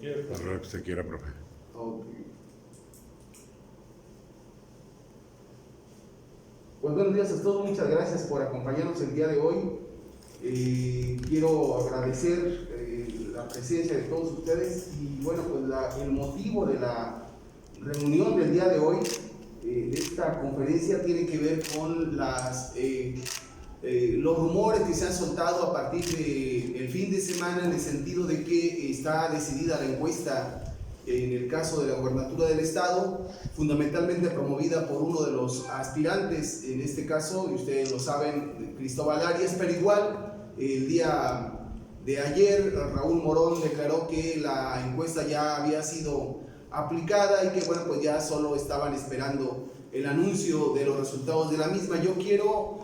La hora que usted quiera, profe. Ok. Pues buenos días a todos, muchas gracias por acompañarnos el día de hoy. Quiero agradecer la presencia de todos ustedes y bueno, pues el motivo de la reunión del día de hoy, de esta conferencia, tiene que ver con los rumores que se han soltado a partir del fin de semana, en el sentido de que está decidida la encuesta en el caso de la gobernatura del estado, fundamentalmente promovida por uno de los aspirantes, en este caso, y ustedes lo saben, Cristóbal Arias, pero igual el día de ayer Raúl Morón declaró que la encuesta ya había sido aplicada y que bueno, pues ya solo estaban esperando el anuncio de los resultados de la misma. Yo quiero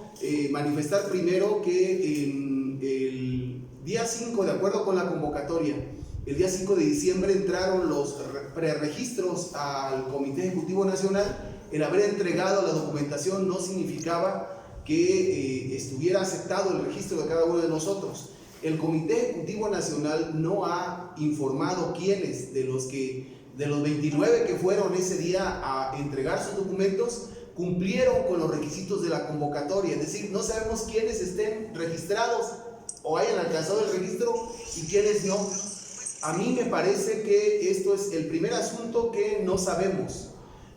manifestar primero que en el día 5, de acuerdo con la convocatoria, el día 5 de diciembre entraron los preregistros al Comité Ejecutivo Nacional. El haber entregado la documentación no significaba que estuviera aceptado el registro de cada uno de nosotros. El Comité Ejecutivo Nacional no ha informado quiénes de los 29 que fueron ese día a entregar sus documentos cumplieron con los requisitos de la convocatoria. Es decir, no sabemos quiénes estén registrados o hayan alcanzado el registro y quiénes no. A mí me parece que esto es el primer asunto que no sabemos.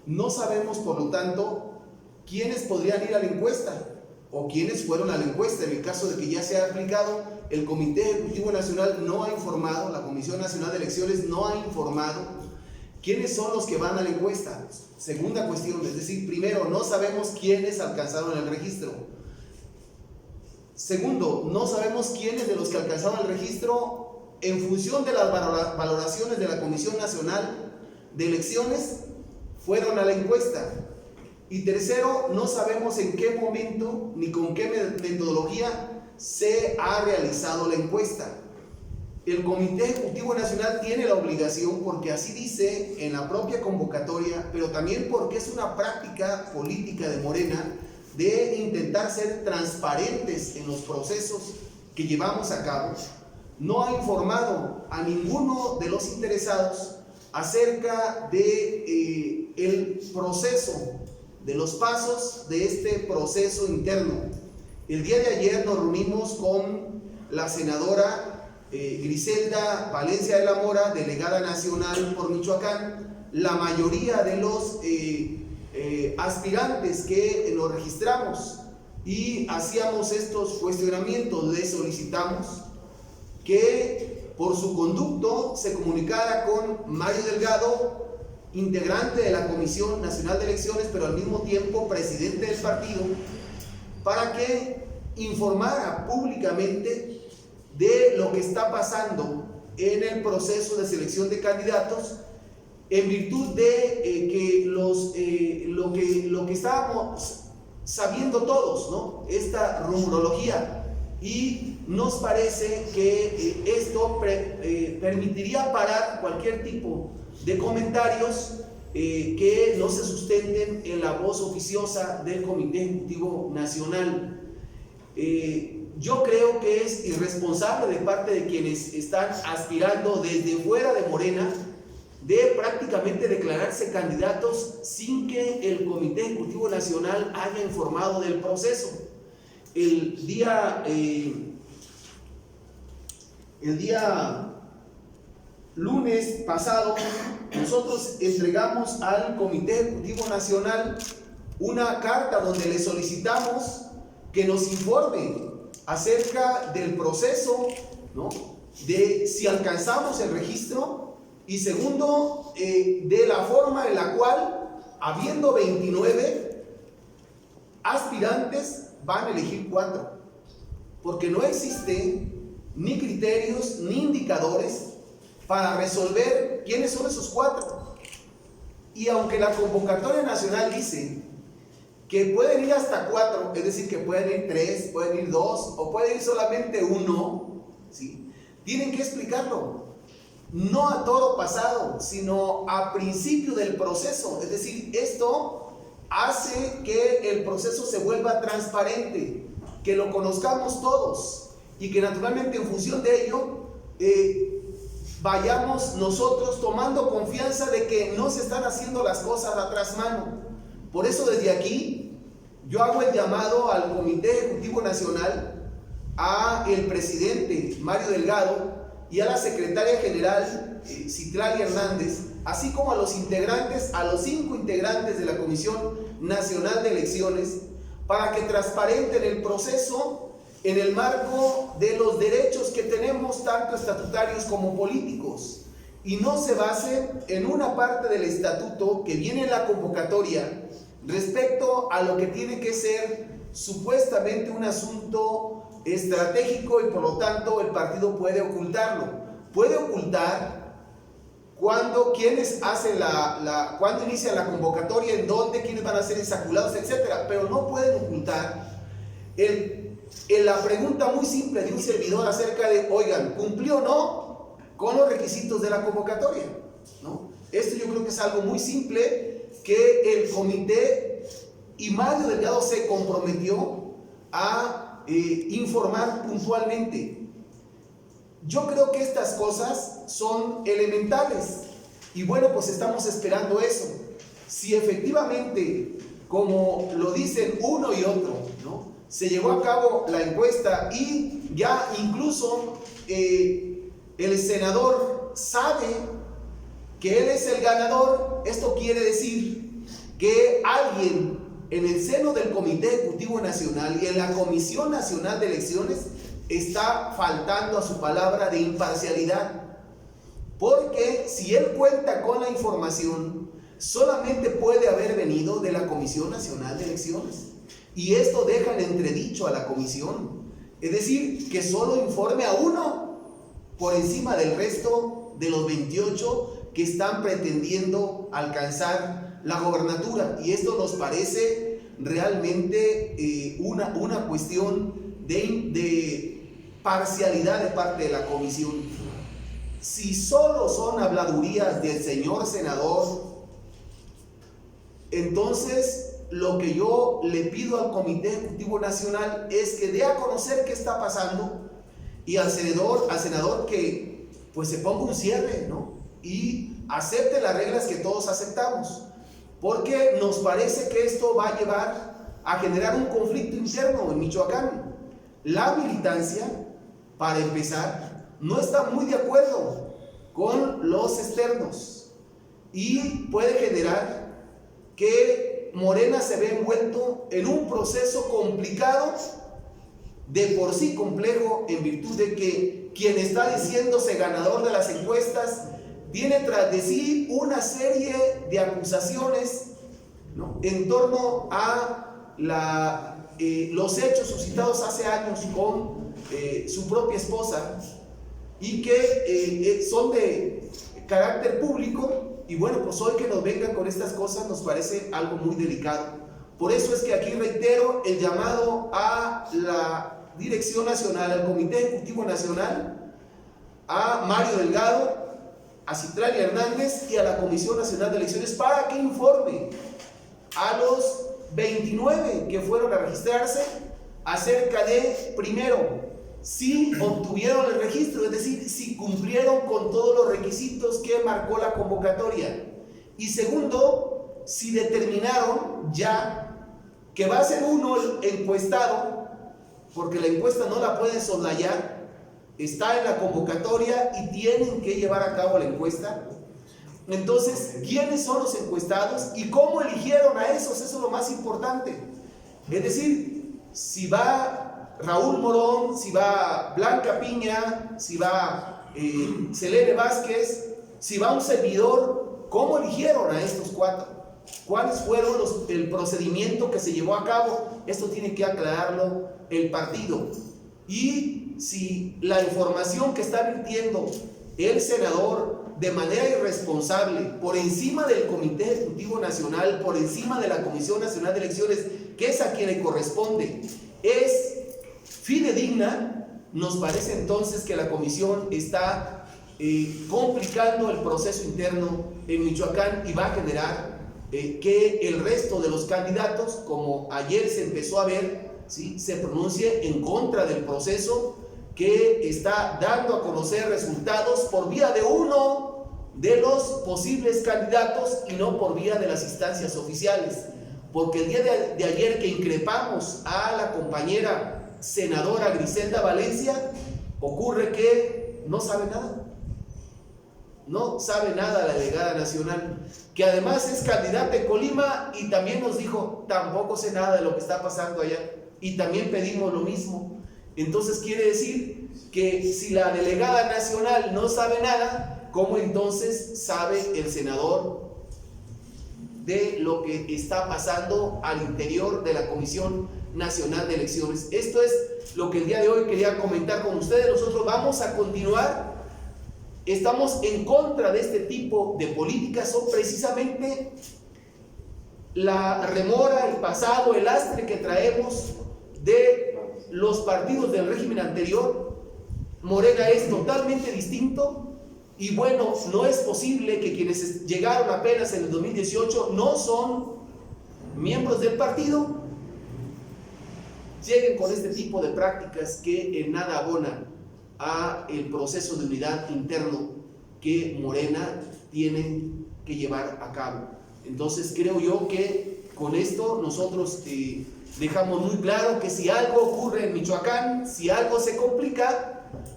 No sabemos, por lo tanto, quiénes podrían ir a la encuesta o quiénes fueron a la encuesta. En el caso de que ya se haya aplicado, el Comité Ejecutivo Nacional no ha informado, la Comisión Nacional de Elecciones no ha informado quiénes son los que van a la encuesta. Segunda cuestión, es decir, primero, no sabemos quiénes alcanzaron el registro. Segundo, no sabemos quiénes de los que alcanzaron el registro, en función de las valoraciones de la Comisión Nacional de Elecciones, fueron a la encuesta. Y tercero, no sabemos en qué momento ni con qué metodología se ha realizado la encuesta. El Comité Ejecutivo Nacional tiene la obligación, porque así dice en la propia convocatoria, pero también porque es una práctica política de Morena, de intentar ser transparentes en los procesos que llevamos a cabo. No ha informado a ninguno de los interesados acerca de el proceso, de los pasos de este proceso interno. El día de ayer nos reunimos con la senadora Griselda Valencia de la Mora, delegada nacional por Michoacán. La mayoría de los aspirantes que nos registramos y hacíamos estos cuestionamientos, le solicitamos que por su conducto se comunicara con Mario Delgado, integrante de la Comisión Nacional de Elecciones, pero al mismo tiempo presidente del partido, para que informara públicamente de lo que está pasando en el proceso de selección de candidatos, en virtud de que lo que estábamos sabiendo todos, ¿no? Esta rumorología. Y nos parece que esto permitiría parar cualquier tipo de comentarios que no se sustenten en la voz oficiosa del Comité Ejecutivo Nacional. Yo creo que es irresponsable de parte de quienes están aspirando desde fuera de Morena de prácticamente declararse candidatos sin que el Comité Ejecutivo Nacional haya informado del proceso. El día lunes pasado, nosotros entregamos al Comité Ejecutivo Nacional una carta donde le solicitamos que nos informe acerca del proceso, ¿no? De si alcanzamos el registro, y segundo, de la forma en la cual, habiendo 29 aspirantes, van a elegir 4, porque no existe ni criterios ni indicadores para resolver quiénes son esos 4. Y aunque la convocatoria nacional dice que pueden ir hasta 4, es decir, que pueden ir 3, pueden ir 2 o puede ir solamente 1, ¿sí? Tienen que explicarlo, no a toro pasado, sino a principio del proceso. Es decir, esto hace que el proceso se vuelva transparente, que lo conozcamos todos y que naturalmente en función de ello vayamos nosotros tomando confianza de que no se están haciendo las cosas a trasmano. Por eso desde aquí yo hago el llamado al Comité Ejecutivo Nacional, a el presidente Mario Delgado y a la secretaria general Citlali Hernández, así como a los integrantes, a los 5 integrantes de la Comisión Nacional de Elecciones, para que transparenten el proceso en el marco de los derechos que tenemos, tanto estatutarios como políticos, y no se base en una parte del estatuto que viene en la convocatoria respecto a lo que tiene que ser supuestamente un asunto estratégico y por lo tanto el partido puede ocultarlo. Puede ocultar cuando quienes hacen cuando inicia la convocatoria, en dónde, quiénes van a ser insaculados, etcétera, pero no pueden ocultar la pregunta muy simple de un servidor acerca de, oigan, ¿cumplió o no con los requisitos de la convocatoria? ¿No? Esto yo creo que es algo muy simple que el comité y Mario Delgado se comprometió a informar puntualmente. Yo creo que estas cosas son elementales y bueno, pues estamos esperando eso. Si efectivamente, como lo dicen uno y otro, ¿no?, se llevó a cabo la encuesta y ya incluso el senador sabe que él es el ganador, esto quiere decir que alguien en el seno del Comité Ejecutivo Nacional y en la Comisión Nacional de Elecciones está faltando a su palabra de imparcialidad, porque si él cuenta con la información, solamente puede haber venido de la Comisión Nacional de Elecciones, y esto deja en entredicho a la comisión, es decir, que solo informe a uno por encima del resto de los 28 que están pretendiendo alcanzar la gobernatura, y esto nos parece realmente una cuestión de parcialidad de parte de la comisión. Si solo son habladurías del señor senador, entonces lo que yo le pido al Comité Ejecutivo Nacional es que dé a conocer qué está pasando, y al senador que pues se ponga un cierre, ¿no?, y acepte las reglas que todos aceptamos, porque nos parece que esto va a llevar a generar un conflicto interno en Michoacán. La militancia, para empezar, no está muy de acuerdo con los externos y puede generar que Morena se ve envuelto en un proceso complicado, de por sí complejo, en virtud de que quien está diciéndose ganador de las encuestas tiene tras de sí una serie de acusaciones, ¿no?, en torno a los hechos suscitados hace años con su propia esposa, y que son de carácter público. Y bueno, pues hoy que nos vengan con estas cosas nos parece algo muy delicado. Por eso es que aquí reitero el llamado a la Dirección Nacional, al Comité Ejecutivo Nacional, a Mario Delgado, a Citlali Hernández y a la Comisión Nacional de Elecciones, para que informe a los 29 que fueron a registrarse acerca de, primero, si obtuvieron el registro, es decir, si cumplieron con todos los requisitos que marcó la convocatoria, y segundo, si determinaron ya que va a ser uno el encuestado, porque la encuesta no la pueden soslayar, está en la convocatoria y tienen que llevar a cabo la encuesta. Entonces, ¿quiénes son los encuestados y cómo eligieron a esos? Eso es lo más importante. Es decir, si va Raúl Morón, si va Blanca Piña, si va Selene Vázquez, si va un servidor, ¿cómo eligieron a estos 4? ¿Cuáles fueron el procedimiento que se llevó a cabo? Esto tiene que aclararlo el partido. Y si la información que está virtiendo el senador de manera irresponsable, por encima del Comité Ejecutivo Nacional, por encima de la Comisión Nacional de Elecciones, que es a quien le corresponde, es fidedigna, nos parece entonces que la comisión está complicando el proceso interno en Michoacán, y va a generar que el resto de los candidatos, como ayer se empezó a ver, ¿sí?, se pronuncie en contra del proceso que está dando a conocer resultados por vía de uno de los posibles candidatos y no por vía de las instancias oficiales. Porque el día de ayer que increpamos a la compañera senadora Griselda Valencia, ocurre que no sabe nada. No sabe nada la delegada nacional, que además es candidata en Colima, y también nos dijo, tampoco sé nada de lo que está pasando allá, y también pedimos lo mismo. Entonces quiere decir que si la delegada nacional no sabe nada, ¿cómo entonces sabe el senador de lo que está pasando al interior de la Comisión Nacional de Elecciones? Esto es lo que el día de hoy quería comentar con ustedes. Nosotros vamos a continuar. Estamos en contra de este tipo de políticas. Son precisamente la remora, el pasado, el lastre que traemos de los partidos del régimen anterior. Morena es totalmente distinto. Y bueno, no es posible que quienes llegaron apenas en el 2018 no son miembros del partido, lleguen con este tipo de prácticas que en nada abonan a el proceso de unidad interno que Morena tiene que llevar a cabo. Entonces creo yo que con esto nosotros dejamos muy claro que si algo ocurre en Michoacán, si algo se complica,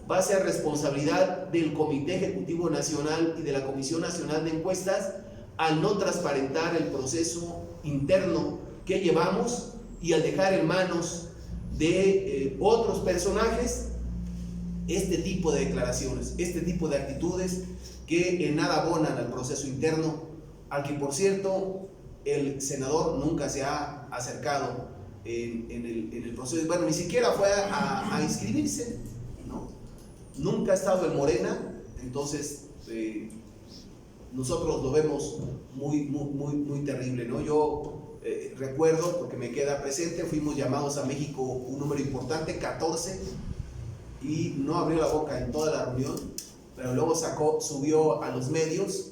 va a ser responsabilidad del Comité Ejecutivo Nacional y de la Comisión Nacional de Encuestas al no transparentar el proceso interno que llevamos y al dejar en manos de otros personajes este tipo de declaraciones, este tipo de actitudes que en nada abonan al proceso interno, al que por cierto el senador nunca se ha acercado en el proceso. Bueno, ni siquiera fue a inscribirse, ¿no? Nunca ha estado en Morena. Entonces nosotros lo vemos muy terrible, ¿no? Yo recuerdo, porque me queda presente, fuimos llamados a México un número importante, 14, y no abrió la boca en toda la reunión, pero luego subió a los medios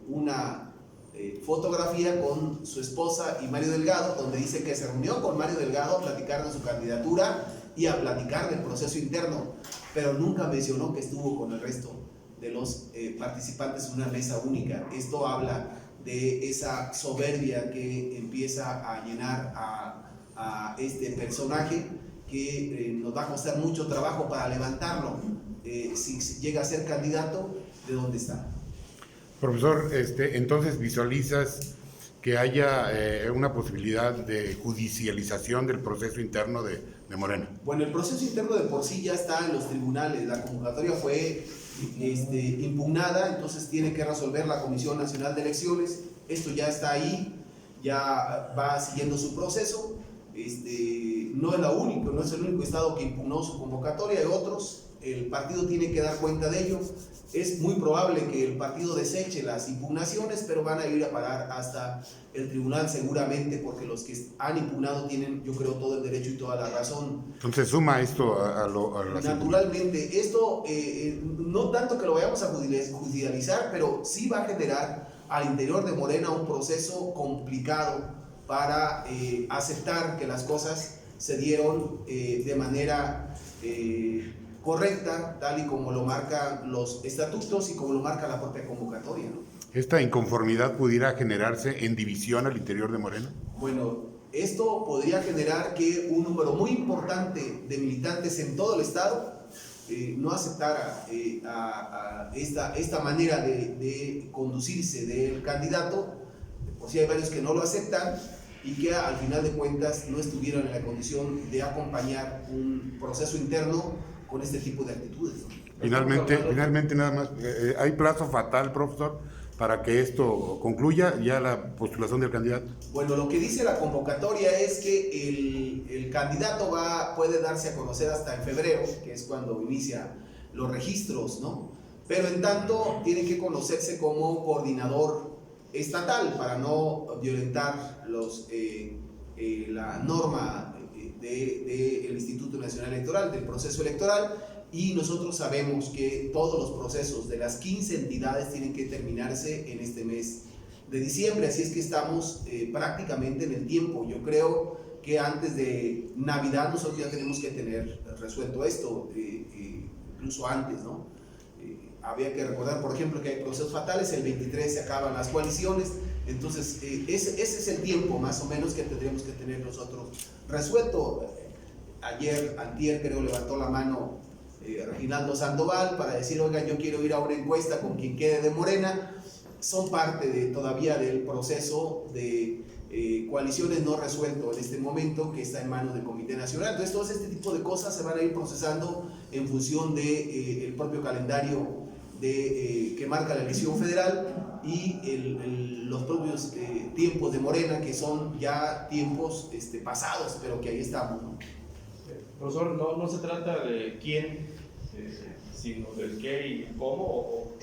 una fotografía con su esposa y Mario Delgado, donde dice que se reunió con Mario Delgado a platicar de su candidatura y a platicar del proceso interno, pero nunca mencionó que estuvo con el resto de los participantes en una mesa única. Esto habla de esa soberbia que empieza a llenar a este personaje, que nos va a costar mucho trabajo para levantarlo si llega a ser candidato. ¿De dónde está? Profesor, entonces visualizas que haya una posibilidad de judicialización del proceso interno de Morena. Bueno, el proceso interno de por sí ya está en los tribunales. La convocatoria fue impugnada, entonces tiene que resolver la Comisión Nacional de Elecciones. Esto ya está ahí, ya va siguiendo su proceso. No es el único estado que impugnó su convocatoria, hay otros. El partido tiene que dar cuenta de ello. Es muy probable que el partido deseche las impugnaciones, pero van a ir a parar hasta el tribunal seguramente, porque los que han impugnado tienen, yo creo, todo el derecho y toda la razón. Entonces suma esto a la... Naturalmente, esto no tanto que lo vayamos a judicializar, pero sí va a generar al interior de Morena un proceso complicado para aceptar que las cosas se dieron de manera correcta, tal y como lo marcan los estatutos y como lo marca la propia convocatoria, ¿no? ¿Esta inconformidad pudiera generarse en división al interior de Morena? Bueno, esto podría generar que un número muy importante de militantes en todo el estado no aceptara esta manera de conducirse del candidato. Por si hay varios que no lo aceptan y que al final de cuentas no estuvieran en la condición de acompañar un proceso interno con este tipo de actitudes, ¿no? Finalmente nada más, ¿hay plazo fatal, profesor, para que esto concluya ya la postulación del candidato? Bueno, lo que dice la convocatoria es que el candidato puede darse a conocer hasta en febrero, que es cuando inicia los registros, ¿no? Pero en tanto tiene que conocerse como coordinador estatal para no violentar la norma del Instituto Nacional Electoral, del proceso electoral, y nosotros sabemos que todos los procesos de las 15 entidades tienen que terminarse en este mes de diciembre, así es que estamos prácticamente en el tiempo. Yo creo que antes de Navidad nosotros ya tenemos que tener resuelto esto, incluso antes, ¿no? Había que recordar, por ejemplo, que hay procesos fatales, el 23 se acaban las coaliciones, entonces ese es el tiempo más o menos que tendríamos que tener nosotros resuelto. Ayer, antier, creo, levantó la mano Reginaldo Sandoval para decir, oiga, yo quiero ir a una encuesta con quien quede de Morena. Son parte todavía del proceso de coaliciones no resuelto en este momento, que está en manos del Comité Nacional. Entonces, todo este tipo de cosas se van a ir procesando en función del propio calendario que marca la elección federal y los propios tiempos de Morena, que son ya tiempos pasados, pero que ahí estamos, ¿no? Profesor, no se trata de quién, sino del qué y cómo,